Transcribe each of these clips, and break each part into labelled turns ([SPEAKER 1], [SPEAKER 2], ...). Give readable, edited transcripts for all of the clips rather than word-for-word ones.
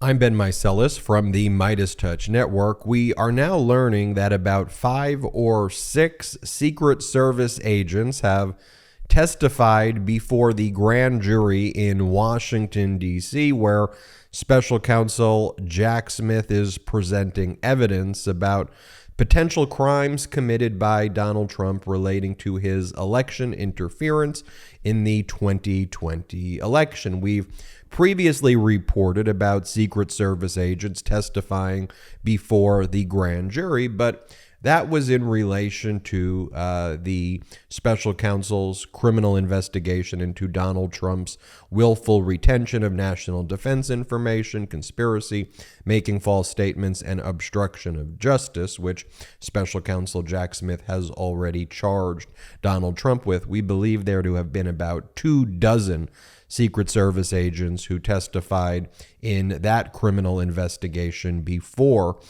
[SPEAKER 1] I'm Ben Meiselas from the MeidasTouch network. We are now learning that about 5 or 6 Secret Service agents have testified before the grand jury in Washington, D.C., where Special Counsel Jack Smith is presenting evidence about potential crimes committed by Donald Trump relating to his election interference in the 2020 election. We've previously reported about Secret Service agents testifying before the grand jury, but that was in relation to the special counsel's criminal investigation into Donald Trump's willful retention of national defense information, conspiracy, making false statements, and obstruction of justice, which special counsel Jack Smith has already charged Donald Trump with. We believe there to have been about 24 Secret Service agents who testified in that criminal investigation before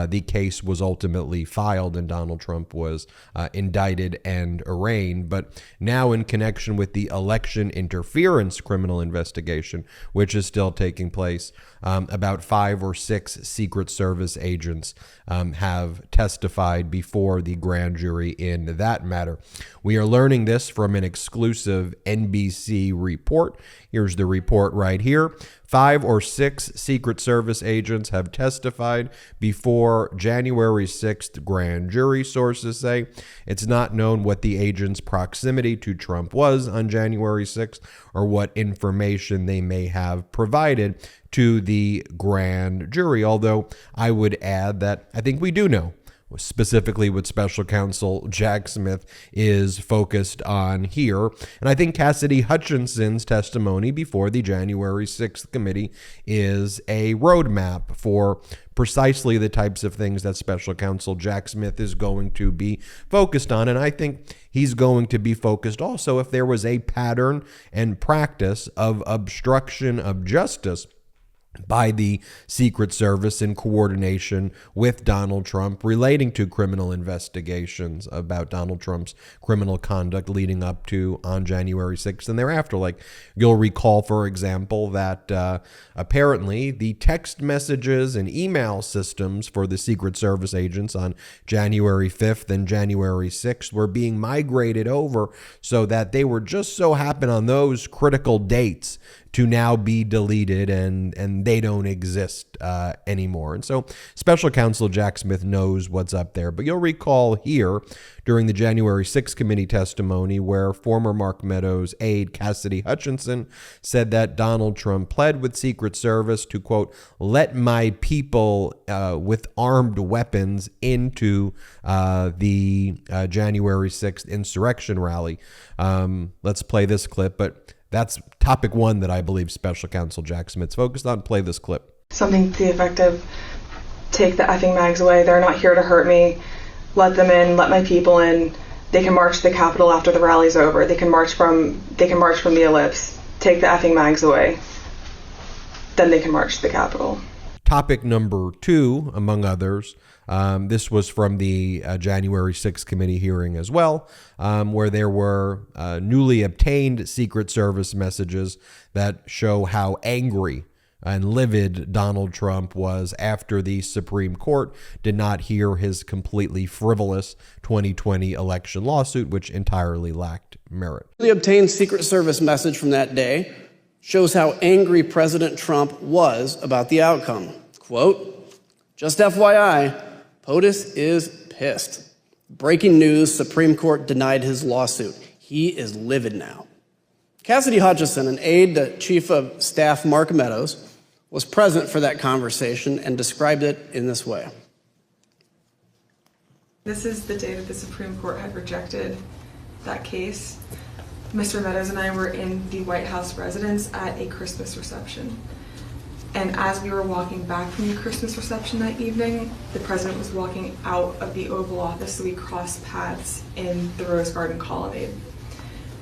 [SPEAKER 1] the case was ultimately filed and Donald Trump was indicted and arraigned. But now in connection with the election interference criminal investigation, which is still taking place, about 5 or 6 Secret Service agents have testified before the grand jury in that matter. We are learning this from an exclusive NBC report. Here's the report right here. 5 or 6 Secret Service agents have testified before January 6th grand jury, sources say. It's not known what the agents' proximity to Trump was on January 6th or what information they may have provided to the grand jury, although I would add that I think we do know specifically what special counsel Jack Smith is focused on here. And I think Cassidy Hutchinson's testimony before the January 6th committee is a roadmap for precisely the types of things that special counsel Jack Smith is going to be focused on. And I think he's going to be focused also if there was a pattern and practice of obstruction of justice by the Secret Service in coordination with Donald Trump relating to criminal investigations about Donald Trump's criminal conduct leading up to on January 6th and thereafter. Like you'll recall, for example, that apparently the text messages and email systems for the Secret Service agents on January 5th and January 6th were being migrated over so that they were just so happen on those critical dates to now be deleted and they don't exist anymore. And so special counsel Jack Smith knows what's up there. But you'll recall here during the January 6th committee testimony where former Mark Meadows aide Cassidy Hutchinson said that Donald Trump pled with Secret Service to, quote, let my people with armed weapons into the January 6th insurrection rally. Let's play this clip, but that's topic 1 that I believe special counsel Jack Smith's focused on. Play this clip.
[SPEAKER 2] Something to the effect of, take the effing mags away. They're not here to hurt me. Let them in. Let my people in. They can march to the Capitol after the rally's over. They can march from the ellipse. Take the effing mags away. Then they can march to the Capitol.
[SPEAKER 1] Topic number 2, among others, this was from the January 6th committee hearing as well, where there were newly obtained Secret Service messages that show how angry and livid Donald Trump was after the Supreme Court did not hear his completely frivolous 2020 election lawsuit, which entirely lacked merit.
[SPEAKER 3] The obtained Secret Service message from that day shows how angry President Trump was about the outcome. Quote, just FYI, POTUS is pissed. Breaking news, Supreme Court denied his lawsuit. He is livid now. Cassidy Hutchinson, an aide to Chief of Staff Mark Meadows, was present for that conversation and described it in this way.
[SPEAKER 2] This is the day that the Supreme Court had rejected that case. Mr. Meadows and I were in the White House residence at a Christmas reception. And as we were walking back from the Christmas reception that evening, the president was walking out of the Oval Office, so we crossed paths in the Rose Garden colonnade.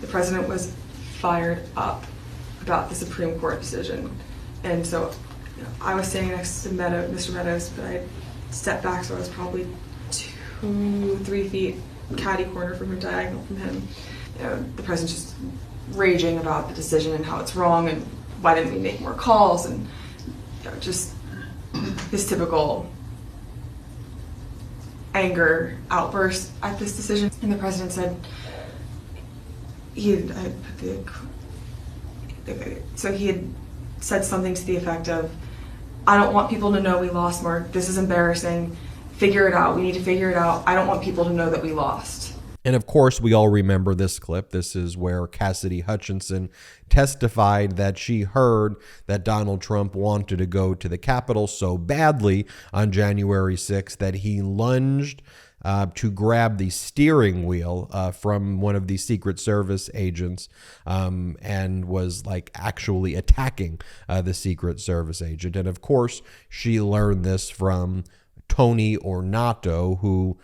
[SPEAKER 2] The president was fired up about the Supreme Court decision. And so I was standing next to Mr. Meadows, but I stepped back, so I was probably 2-3 feet catty corner from him, diagonal from him. The president's just raging about the decision and how it's wrong and why didn't we make more calls, and just his typical anger outburst at this decision. And the president said, he had said something to the effect of, I don't want people to know we lost, Mark. This is embarrassing. Figure it out. We need to figure it out. I don't want people to know that we lost.
[SPEAKER 1] And of course, we all remember this clip. This is where Cassidy Hutchinson testified that she heard that Donald Trump wanted to go to the Capitol so badly on January 6th that he lunged to grab the steering wheel from one of the Secret Service agents and was like actually attacking the Secret Service agent. And of course, she learned this from Tony Ornato, who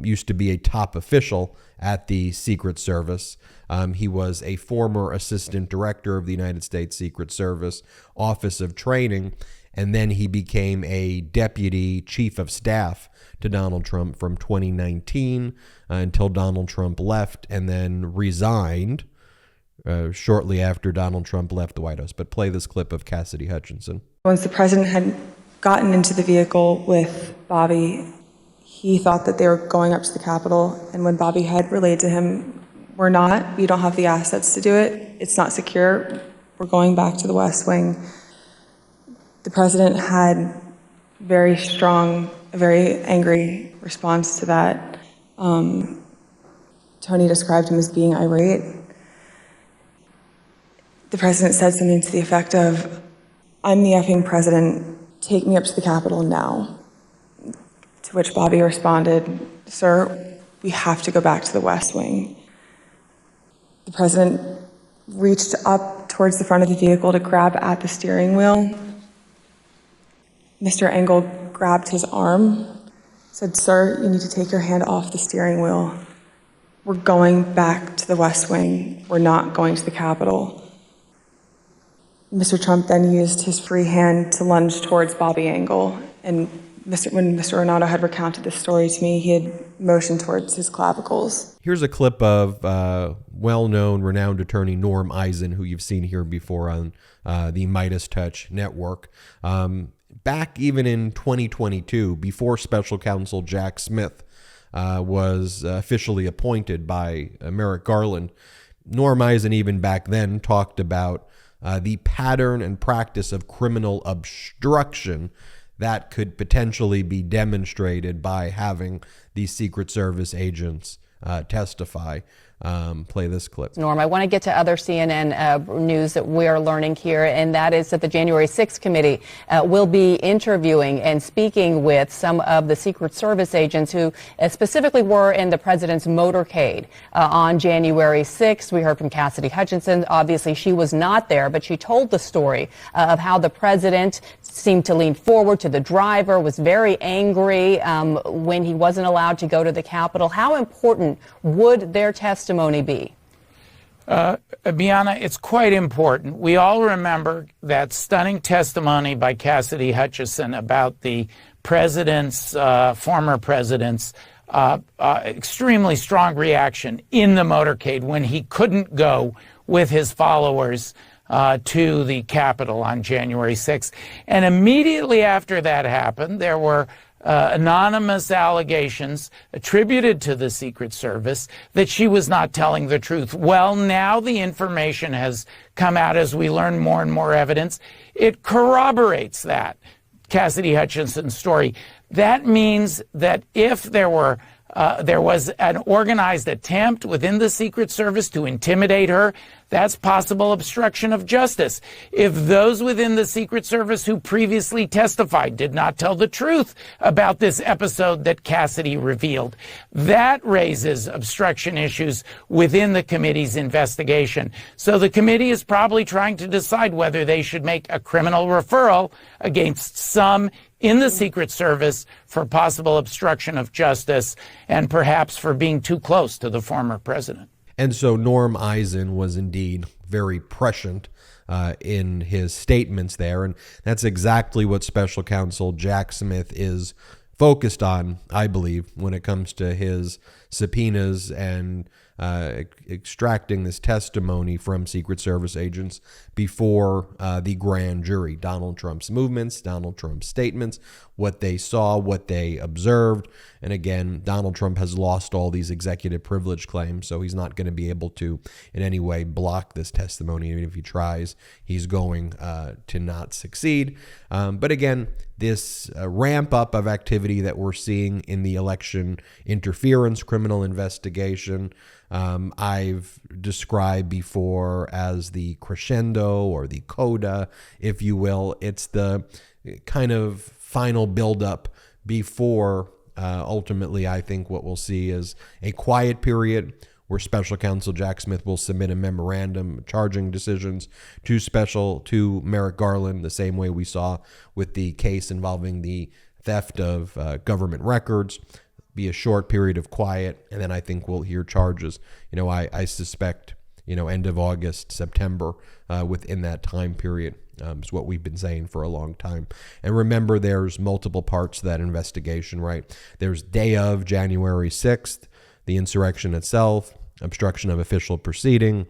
[SPEAKER 1] used to be a top official at the Secret Service. He was a former assistant director of the United States Secret Service Office of Training, and then he became a deputy chief of staff to Donald Trump from 2019 until Donald Trump left, and then resigned shortly after Donald Trump left the White House. But play this clip of Cassidy Hutchinson.
[SPEAKER 2] Once the president had gotten into the vehicle with Bobby, he thought that they were going up to the Capitol, and when Bobby had relayed to him, we're not, we don't have the assets to do it, it's not secure, we're going back to the West Wing. The president had very strong, a very angry response to that. Tony described him as being irate. The president said something to the effect of, I'm the effing president, take me up to the Capitol now. To which Bobby responded, sir, we have to go back to the West Wing. The president reached up towards the front of the vehicle to grab at the steering wheel. Mr. Engel grabbed his arm, said, sir, you need to take your hand off the steering wheel. We're going back to the West Wing. We're not going to the Capitol. Mr. Trump then used his free hand to lunge towards Bobby Engel. And when Mr. Renato had recounted this story to me, he had motioned towards his clavicles.
[SPEAKER 1] Here's a clip of well-known, renowned attorney Norm Eisen, who you've seen here before on the MeidasTouch network. Back even in 2022, before Special Counsel Jack Smith was officially appointed by Merrick Garland, Norm Eisen even back then talked about the pattern and practice of criminal obstruction that could potentially be demonstrated by having these Secret Service agents testify. Play this clip.
[SPEAKER 4] Norm, I want to get to other CNN news that we are learning here, and that is that the January 6th committee will be interviewing and speaking with some of the Secret Service agents who specifically were in the president's motorcade on January 6th. We heard from Cassidy Hutchinson. Obviously, she was not there, but she told the story of how the president seemed to lean forward to the driver, was very angry when he wasn't allowed to go to the Capitol. How important would their testimony be?
[SPEAKER 5] Bianna, it's quite important. We all remember that stunning testimony by Cassidy Hutchinson about the president's, former president's, extremely strong reaction in the motorcade when he couldn't go with his followers to the Capitol on January 6th. And immediately after that happened, there were anonymous allegations attributed to the Secret Service that she was not telling the truth. Well, now the information has come out as we learn more and more evidence. It corroborates that Cassidy Hutchinson's story. That means that if there was an organized attempt within the Secret Service to intimidate her, that's possible obstruction of justice. If those within the Secret Service who previously testified did not tell the truth about this episode that Cassidy revealed, that raises obstruction issues within the committee's investigation. So the committee is probably trying to decide whether they should make a criminal referral against some in the Secret Service for possible obstruction of justice and perhaps for being too close to the former president.
[SPEAKER 1] And so Norm Eisen was indeed very prescient in his statements there. And that's exactly what Special Counsel Jack Smith is focused on, I believe, when it comes to his subpoenas and extracting this testimony from Secret Service agents before the grand jury. Donald Trump's movements, Donald Trump's statements, what they saw, what they observed. And again, Donald Trump has lost all these executive privilege claims, so he's not going to be able to in any way block this testimony. Even if he tries, he's going to not succeed. But again, this ramp up of activity that we're seeing in the election interference criminal investigation, I've described before as the crescendo or the coda, if you will. It's the kind of final buildup before ultimately I think what we'll see is a quiet period where Special Counsel Jack Smith will submit a memorandum charging decisions to Merrick Garland, the same way we saw with the case involving the theft of government records. Be a short period of quiet, and then I think we'll hear charges. I suspect, end of August, September, within that time period. Is what we've been saying for a long time. And remember, there's multiple parts to that investigation, right? There's day of January 6th, the insurrection itself, obstruction of official proceeding,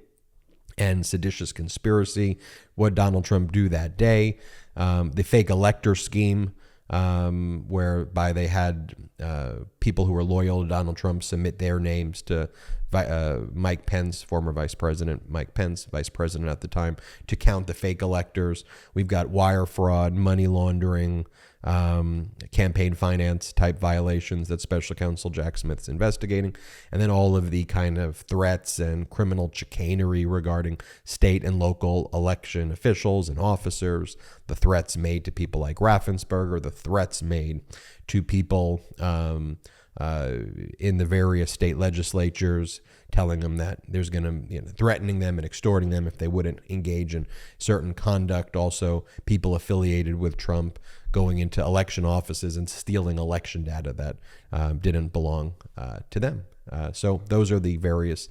[SPEAKER 1] and seditious conspiracy. What Donald Trump do that day? The fake elector scheme, whereby they had people who were loyal to Donald Trump submit their names to Mike Pence, former Vice President Mike Pence, Vice President at the time, to count the fake electors. We've got wire fraud, money laundering, campaign finance type violations that Special Counsel Jack Smith's investigating, and then all of the kind of threats and criminal chicanery regarding state and local election officials and officers, the threats made to people like Raffensperger, the threats made to people in the various state legislatures, telling them that there's going to, threatening them and extorting them if they wouldn't engage in certain conduct. Also, people affiliated with Trump going into election offices and stealing election data that didn't belong to them. So those are the various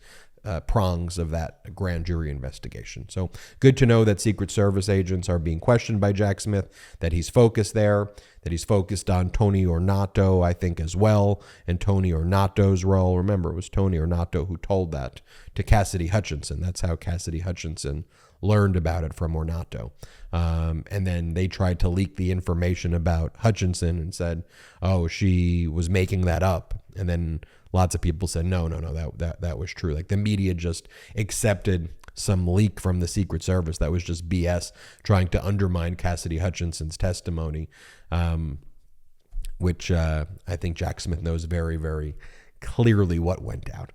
[SPEAKER 1] prongs of that grand jury investigation. So good to know that Secret Service agents are being questioned by Jack Smith, that he's focused there, that he's focused on Tony Ornato, I think, as well, and Tony Ornato's role. Remember, it was Tony Ornato who told that to Cassidy Hutchinson. That's how Cassidy Hutchinson learned about it, from Ornato. And then they tried to leak the information about Hutchinson and said, oh, she was making that up. And then lots of people said, no, that was true. Like, the media just accepted some leak from the Secret Service that was just BS, trying to undermine Cassidy Hutchinson's testimony, which I think Jack Smith knows very, very clearly what went down.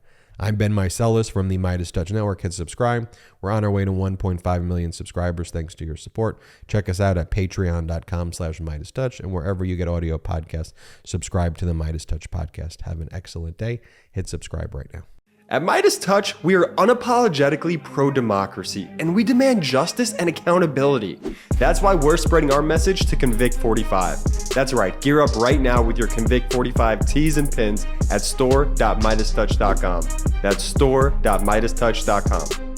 [SPEAKER 1] I'm Ben Meiselas from the MeidasTouch Network. Hit subscribe. We're on our way to 1.5 million subscribers thanks to your support. Check us out at patreon.com/MeidasTouch, and wherever you get audio podcasts, subscribe to the MeidasTouch podcast. Have an excellent day. Hit subscribe right now.
[SPEAKER 6] At MeidasTouch, we are unapologetically pro-democracy, and we demand justice and accountability. That's why we're spreading our message to Convict 45. That's right, gear up right now with your Convict 45 tees and pins at store.MeidasTouch.com. That's store.MeidasTouch.com.